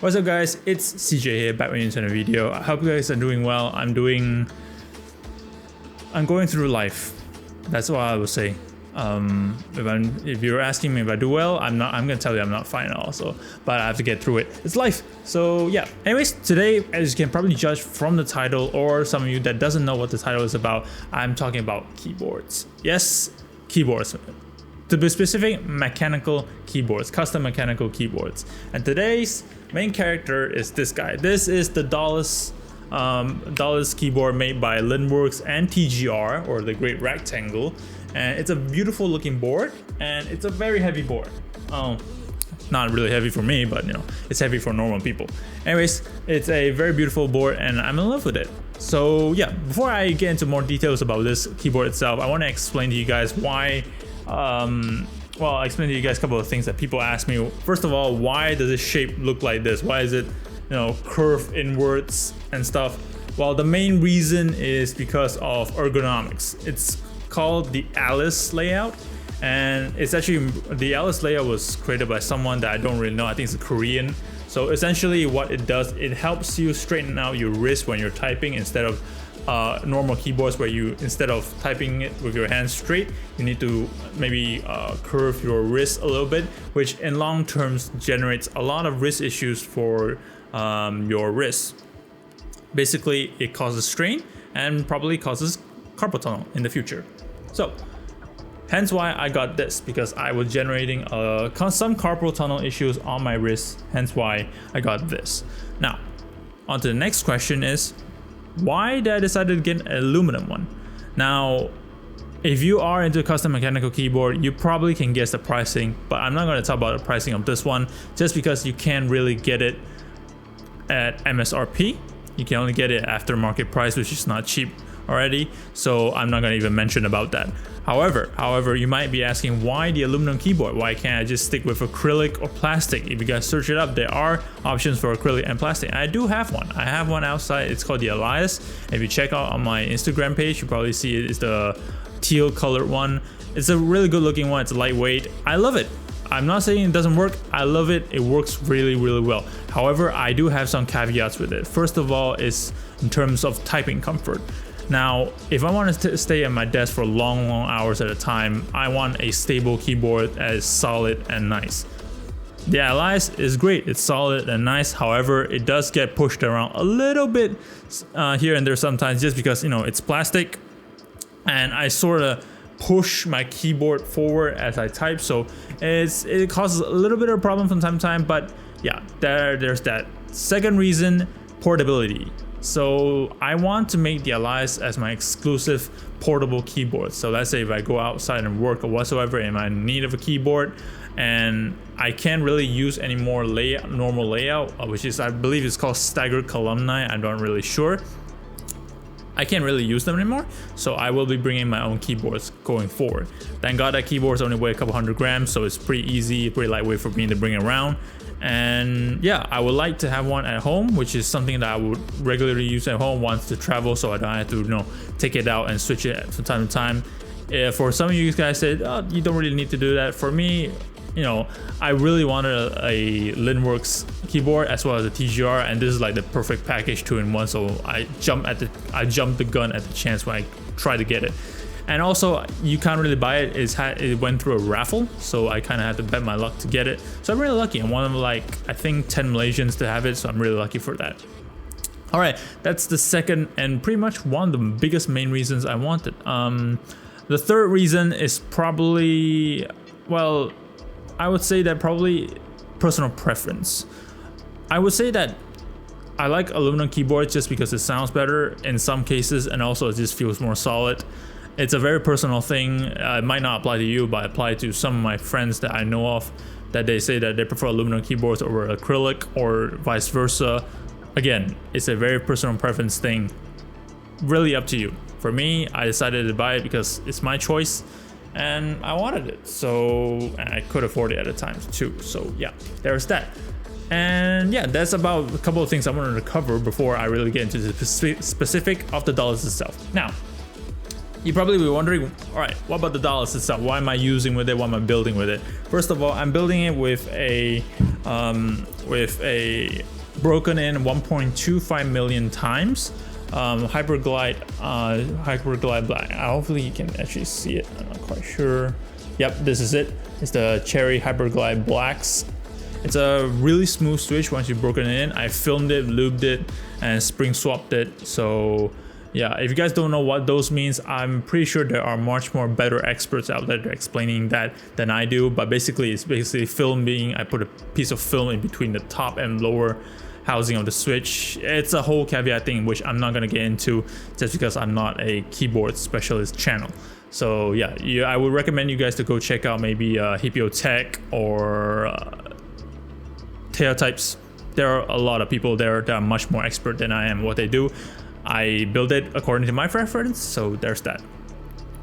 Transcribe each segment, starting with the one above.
What's up guys, it's CJ here, back with another video. I hope you guys are doing well. I'm going through life. That's what I would say. If you're asking me if I do well, I'm gonna tell you I'm not fine also, but I have to get through it. It's life. So yeah, anyways, today, as you can probably judge from the title, or some of you that doesn't know what the title is about, I'm talking about keyboards. Yes, keyboards. To be specific, mechanical keyboards, custom mechanical keyboards. And today's main character is this guy. This is the Dolice keyboard made by Linworks and TGR, or the Great Rectangle. And it's a beautiful looking board, and it's a very heavy board. Not really heavy for me, but you know, it's heavy for normal people. Anyways, it's a very beautiful board and I'm in love with it. So yeah, before I get into more details about this keyboard itself, I want to explain to you guys why well, I'll explain to you guys a couple of things that people ask me. First of all, why does this shape look like this? Why is it, you know, curved inwards and stuff? Well, the main reason is because of ergonomics. It's called the Alice layout, and it's actually, the Alice layout was created by someone that I don't really know. I think it's a Korean. So essentially what it does, it helps you straighten out your wrist when you're typing, instead of normal keyboards where you, instead of typing it with your hands straight, you need to maybe curve your wrist a little bit, which in long terms generates a lot of wrist issues for your wrist. Basically, it causes strain and probably causes carpal tunnel in the future. So hence why I got this, because I was generating some carpal tunnel issues on my wrist, hence why I got this. Now, on to the next question is, why did I decide to get an aluminum one? Now, if you are into a custom mechanical keyboard, you probably can guess the pricing, but I'm not going to talk about the pricing of this one, just because you can't really get it at MSRP. You can only get it after market price, which is not cheap already, so I'm not going to even mention about that. However, you might be asking, why the aluminum keyboard? Why can't I just stick with acrylic or plastic? If you guys search it up, there are options for acrylic and plastic. I do have one. I have one outside. It's called the Elias. If you check out on my Instagram page, you probably see it is the teal colored one. It's a really good looking one. It's lightweight. I love it. I'm not saying it doesn't work. I love it. It works really, really well. However, I do have some caveats with it. First of all is in terms of typing comfort. Now, if I want to stay at my desk for long hours at a time, I want a stable keyboard that is solid and nice. The Alias is great, it's solid and nice. However, it does get pushed around a little bit here and there sometimes, just because, you know, it's plastic and I sort of push my keyboard forward as I type, so it causes a little bit of a problem from time to time. But yeah, there's that. Second reason, portability. So I want to make the Dolice as my exclusive portable keyboard. So let's say if I go outside and work or whatsoever and I'm in need of a keyboard and I can't really use any more normal layout, which is, I believe it's called staggered columni, I'm not really sure. I can't really use them anymore, so I will be bringing my own keyboards going forward. Thank God that keyboards only weigh a couple 100 grams, so it's pretty easy, pretty lightweight for me to bring around. And yeah, I would like to have one at home, which is something that I would regularly use at home once to travel, so I don't have to, you know, take it out and switch it from time to time. For some of you guys said, oh, you don't really need to do that. For me, you know, I really wanted a Linworks keyboard as well as a TGR, and this is like the perfect package 2-in-1. So I jumped the gun at the chance when I tried to get it. And also, you can't really buy it. It went through a raffle, so I kind of had to bet my luck to get it. So I'm really lucky. I'm one of like, I think 10 Malaysians to have it, so I'm really lucky for that. All right, that's the second and pretty much one of the biggest main reasons I wanted. The third reason is probably, well, I would say that probably personal preference. I would say that I like aluminum keyboards just because it sounds better in some cases, and also it just feels more solid. It's a very personal thing. It might not apply to you, but apply to some of my friends that I know of, that they say that they prefer aluminum keyboards over acrylic or vice versa. Again, it's a very personal preference thing. Really up to you. For me, I decided to buy it because it's my choice and I wanted it. So, and I could afford it at the time too. So yeah, there's that. And yeah, that's about a couple of things I wanted to cover before I really get into the specific of the Dolice itself. Now, you probably be wondering, all right, what about the Dolice itself? Why am I using with it? Why am I building with it? First of all, I'm building it with a broken in 1.25 million times Hyperglide black. Hopefully you can actually see it. I'm not quite sure. Yep, this is it. It's the Cherry Hyperglide Blacks. It's a really smooth switch once you've broken it in. I filmed it, lubed it, and spring swapped it. So yeah, if you guys don't know what those means, I'm pretty sure there are much more better experts out there explaining that than I do. But basically, it's basically film being, I put a piece of film in between the top and lower housing of the switch. It's a whole caveat thing, which I'm not gonna get into just because I'm not a keyboard specialist channel. So yeah, I would recommend you guys to go check out maybe Hippo Tech or Theotypes. There are a lot of people there that are much more expert than I am what they do. I build it according to my preference, so there's that.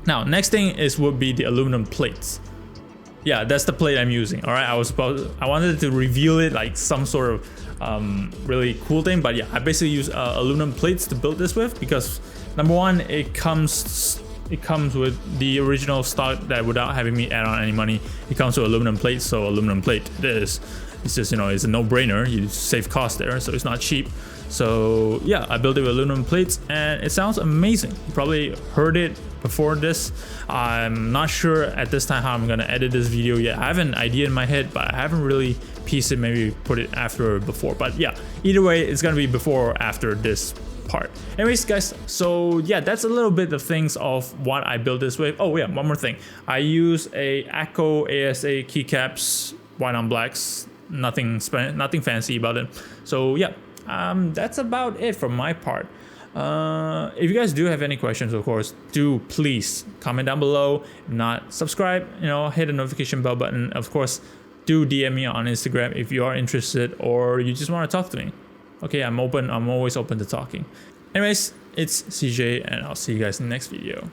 Now, next thing would be the aluminum plates. Yeah, that's the plate I'm using. All right, I wanted to reveal it like some sort of really cool thing, but yeah, I basically use aluminum plates to build this with because number one, it comes with the original stock that without having me add on any money, it comes with aluminum plates. So aluminum plate, it's just, you know, it's a no-brainer. You save cost there, so it's not cheap. So yeah, I built it with aluminum plates and it sounds amazing. You probably heard it before this. I'm not sure at this time how I'm gonna edit this video yet. I have an idea in my head, but I haven't really pieced it, maybe put it after or before. But yeah, either way, it's gonna be before or after this part. Anyways, guys, so yeah, that's a little bit of things of what I built this with. Oh yeah, one more thing. I use a ACO ASA keycaps, white on blacks, nothing fancy about it. So yeah, that's about it from my part. If you guys do have any questions, of course, do please comment down below. If not, subscribe, you know, hit the notification bell button. Of course, do DM me on Instagram if you are interested or you just want to talk to me. Okay, I'm always open to talking. Anyways, it's CJ and I'll see you guys in the next video.